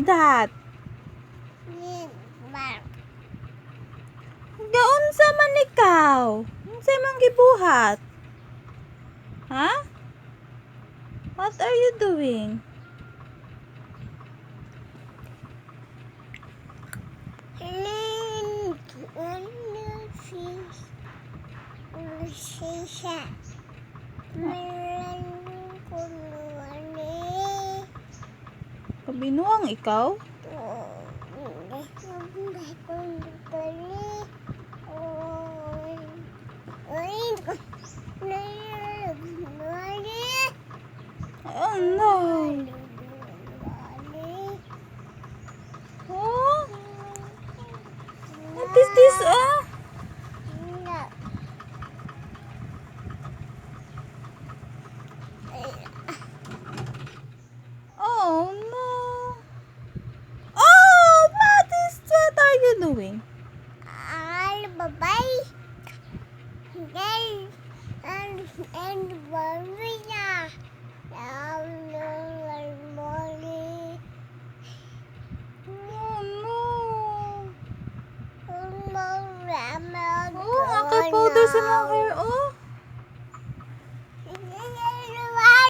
that? Gaunsa man ikaw? Unsay man gibuhat? Ha? What are you doing? Kabinuang ikaw? Oh no! Oh? What is this? Oh no! Oh, what are you doing? Oh no! Oh, akay powder sa mga hair, oh.